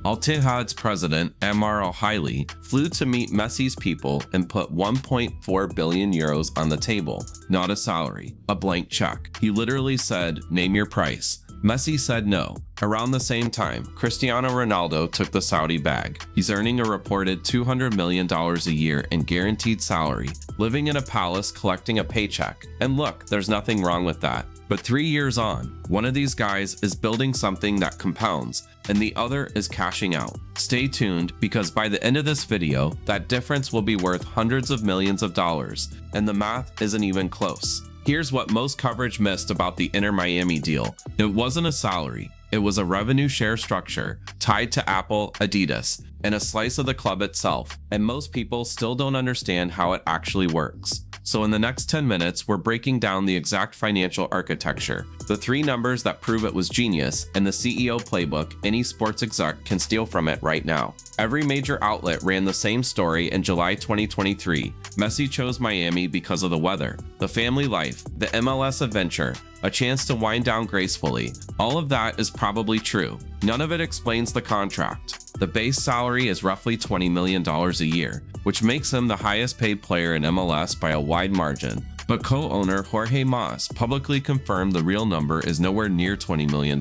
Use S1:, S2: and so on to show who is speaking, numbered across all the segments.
S1: Al-Ittihad's president, Ammar Al-Haili, flew to meet Messi's people and put 1.4 billion euros on the table. Not a salary, a blank check. He literally said, "Name your price." Messi said no. Around the same time, Cristiano Ronaldo took the Saudi bag. He's earning a reported $200 million a year in guaranteed salary, living in a palace collecting a paycheck. And look, there's nothing wrong with that. But 3 years on, one of these guys is building something that compounds, and the other is cashing out. Stay tuned, because by the end of this video, that difference will be worth hundreds of millions of dollars, and the math isn't even close. Here's what most coverage missed about the Inter Miami deal. It wasn't a salary. It was a revenue share structure tied to Apple, Adidas, and a slice of the club itself, and most people still don't understand how it actually works. So in the next 10 minutes, we're breaking down the exact financial architecture, the 3 numbers that prove it was genius, and the CEO playbook any sports exec can steal from it right now. Every major outlet ran the same story in July 2023. Messi chose Miami because of the weather, the family life, the MLS adventure, a chance to wind down gracefully. All of that is probably true. None of it explains the contract. The base salary is roughly $20 million a year, which makes him the highest paid player in MLS by a wide margin. But co-owner Jorge Mas publicly confirmed the real number is nowhere near $20 million.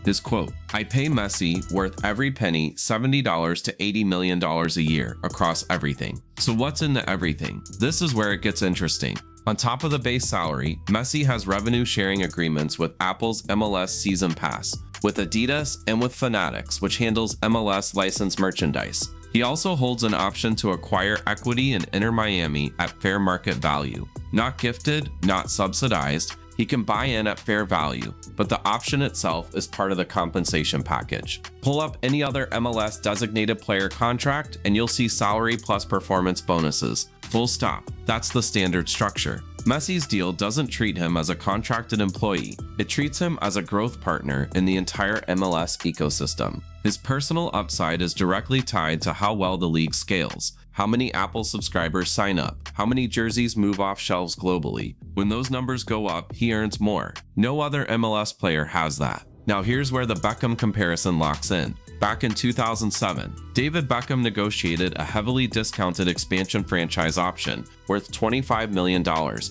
S1: His quote, "I pay Messi worth every penny $70 to $80 million a year across everything." So what's in the everything? This is where it gets interesting. On top of the base salary, Messi has revenue sharing agreements with Apple's MLS Season Pass, with Adidas, and with Fanatics, which handles MLS licensed merchandise. He also holds an option to acquire equity in Inter Miami at fair market value. Not gifted, not subsidized. He can buy in at fair value, but the option itself is part of the compensation package. Pull up any other MLS designated player contract and you'll see salary plus performance bonuses. Full stop. That's the standard structure. Messi's deal doesn't treat him as a contracted employee. It treats him as a growth partner in the entire MLS ecosystem. His personal upside is directly tied to how well the league scales, how many Apple subscribers sign up, how many jerseys move off shelves globally. When those numbers go up, he earns more. No other MLS player has that. Now here's where the Beckham comparison locks in. Back in 2007, David Beckham negotiated a heavily discounted expansion franchise option worth $25 million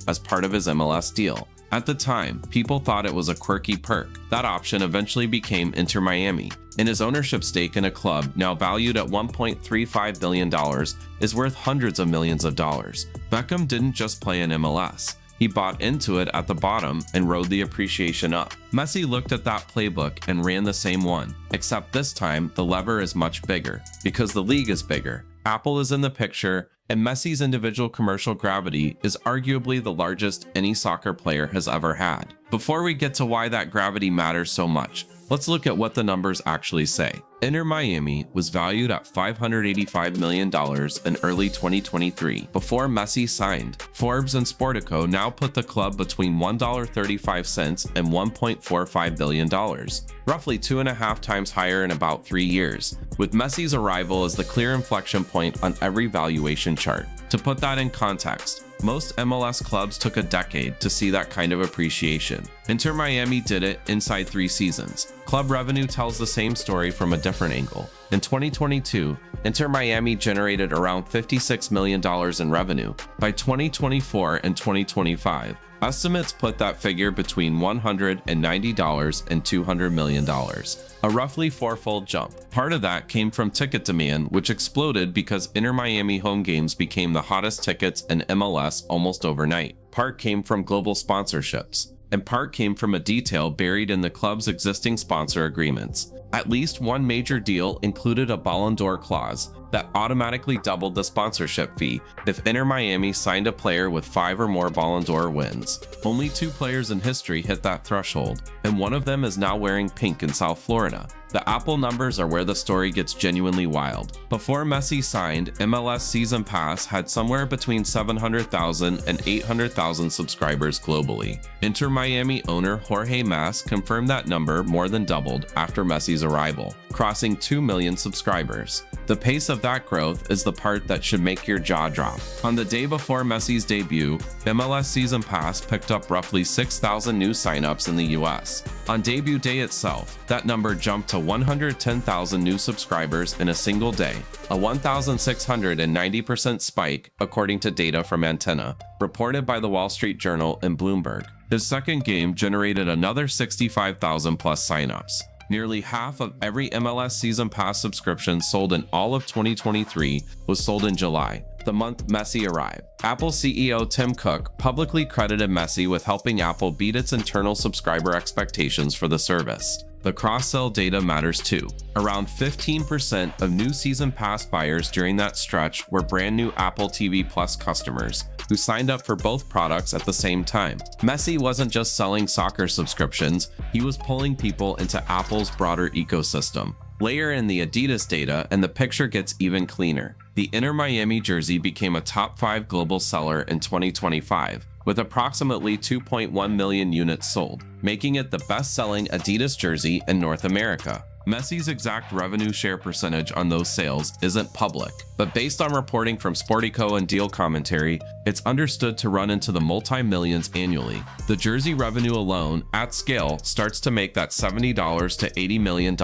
S1: as part of his MLS deal. At the time, people thought it was a quirky perk. That option eventually became Inter Miami, and his ownership stake in a club now valued at $1.35 billion is worth hundreds of millions of dollars. Beckham didn't just play in MLS. He bought into it at the bottom and rode the appreciation up. Messi looked at that playbook and ran the same one, except this time the lever is much bigger, because the league is bigger. Apple is in the picture, and Messi's individual commercial gravity is arguably the largest any soccer player has ever had. Before we get to why that gravity matters so much, let's look at what the numbers actually say. Inter Miami was valued at $585 million in early 2023 before Messi signed. Forbes and Sportico now put the club between $1.35 and $1.45 billion, roughly 2.5 times higher in about 3 years, with Messi's arrival as the clear inflection point on every valuation chart. To put that in context, most MLS clubs took a decade to see that kind of appreciation. Inter Miami did it inside 3 seasons. Club revenue tells the same story from a different angle. In 2022, Inter Miami generated around $56 million in revenue. By 2024 and 2025, estimates put that figure between $190 and $200 million, a roughly 4-fold jump. Part of that came from ticket demand, which exploded because Inter Miami home games became the hottest tickets in MLS almost overnight. Part came from global sponsorships, and part came from a detail buried in the club's existing sponsor agreements. At least one major deal included a Ballon d'Or clause that automatically doubled the sponsorship fee if Inter Miami signed a player with 5 or more Ballon d'Or wins. Only 2 players in history hit that threshold, and one of them is now wearing pink in South Florida. The Apple numbers are where the story gets genuinely wild. Before Messi signed, MLS Season Pass had somewhere between 700,000 and 800,000 subscribers globally. Inter Miami owner Jorge Mas confirmed that number more than doubled after Messi's arrival, crossing 2 million subscribers. The pace of that growth is the part that should make your jaw drop. On the day before Messi's debut, MLS Season Pass picked up roughly 6,000 new signups in the US. On debut day itself, that number jumped to 110,000 new subscribers in a single day, a 1,690% spike according to data from Antenna, reported by the Wall Street Journal and Bloomberg. His second game generated another 65,000 plus signups. Nearly half of every MLS Season Pass subscription sold in all of 2023 was sold in July, the month Messi arrived. Apple CEO Tim Cook publicly credited Messi with helping Apple beat its internal subscriber expectations for the service. The cross-sell data matters too. Around 15% of new Season Pass buyers during that stretch were brand new Apple TV Plus customers who signed up for both products at the same time. Messi wasn't just selling soccer subscriptions, he was pulling people into Apple's broader ecosystem. Layer in the Adidas data and the picture gets even cleaner. The Inter Miami jersey became a top 5 global seller in 2025, with approximately 2.1 million units sold, making it the best-selling Adidas jersey in North America. Messi's exact revenue share percentage on those sales isn't public, but based on reporting from Sportico and Deal Commentary, it's understood to run into the multi-millions annually. The jersey revenue alone, at scale, starts to make that $70 to $80 million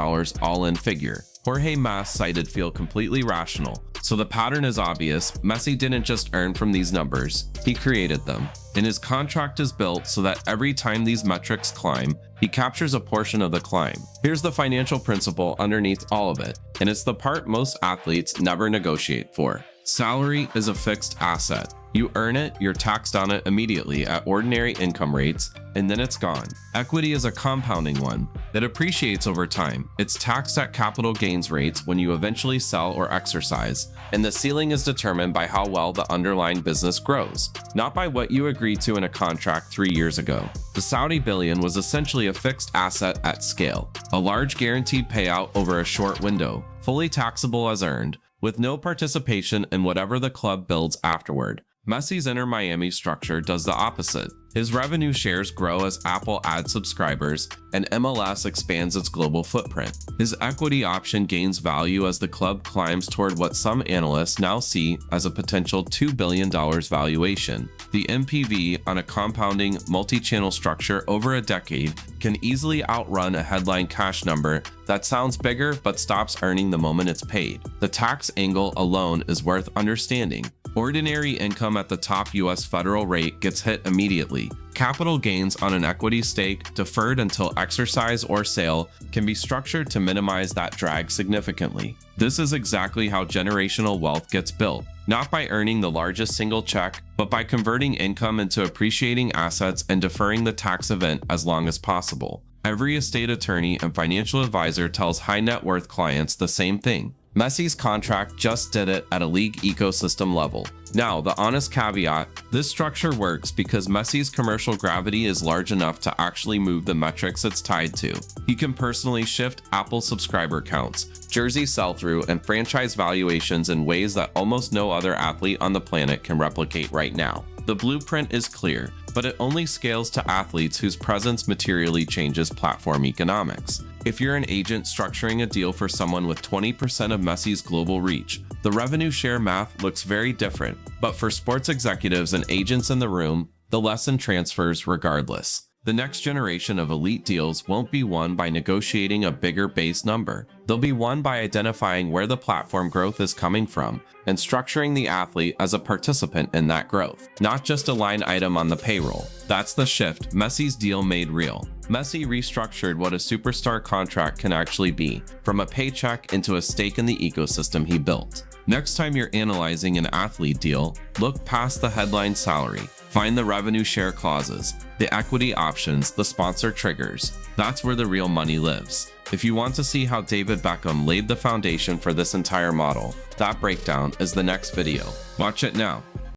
S1: all-in figure. Jorge Mas cited feel completely rational. So the pattern is obvious. Messi didn't just earn from these numbers, he created them. And his contract is built so that every time these metrics climb, he captures a portion of the climb. Here's the financial principle underneath all of it, and it's the part most athletes never negotiate for. Salary is a fixed asset. You earn it, you're taxed on it immediately at ordinary income rates, and then it's gone. Equity is a compounding one that appreciates over time. It's taxed at capital gains rates when you eventually sell or exercise, and the ceiling is determined by how well the underlying business grows, not by what you agreed to in a contract 3 years ago. The Saudi billion was essentially a fixed asset at scale, a large guaranteed payout over a short window, fully taxable as earned, with no participation in whatever the club builds afterward. Messi's Inter Miami structure does the opposite. His revenue shares grow as Apple adds subscribers and MLS expands its global footprint. His equity option gains value as the club climbs toward what some analysts now see as a potential $2 billion valuation. The NPV on a compounding multi-channel structure over a decade can easily outrun a headline cash number that sounds bigger but stops earning the moment it's paid. The tax angle alone is worth understanding. Ordinary income at the top US federal rate gets hit immediately. Capital gains on an equity stake deferred until exercise or sale can be structured to minimize that drag significantly. This is exactly how generational wealth gets built, not by earning the largest single check, but by converting income into appreciating assets and deferring the tax event as long as possible. Every estate attorney and financial advisor tells high net worth clients the same thing. Messi's contract just did it at a league ecosystem level. Now, the honest caveat, this structure works because Messi's commercial gravity is large enough to actually move the metrics it's tied to. He can personally shift Apple subscriber counts, jersey sell-through, and franchise valuations in ways that almost no other athlete on the planet can replicate right now. The blueprint is clear, but it only scales to athletes whose presence materially changes platform economics. If you're an agent structuring a deal for someone with 20% of Messi's global reach, the revenue share math looks very different. But for sports executives and agents in the room, the lesson transfers regardless. The next generation of elite deals won't be won by negotiating a bigger base number. They'll be won by identifying where the platform growth is coming from and structuring the athlete as a participant in that growth, not just a line item on the payroll. That's the shift Messi's deal made real. Messi restructured what a superstar contract can actually be, from a paycheck into a stake in the ecosystem he built. Next time you're analyzing an athlete deal, look past the headline salary. Find the revenue share clauses, the equity options, the sponsor triggers. That's where the real money lives. If you want to see how David Beckham laid the foundation for this entire model, that breakdown is the next video. Watch it now.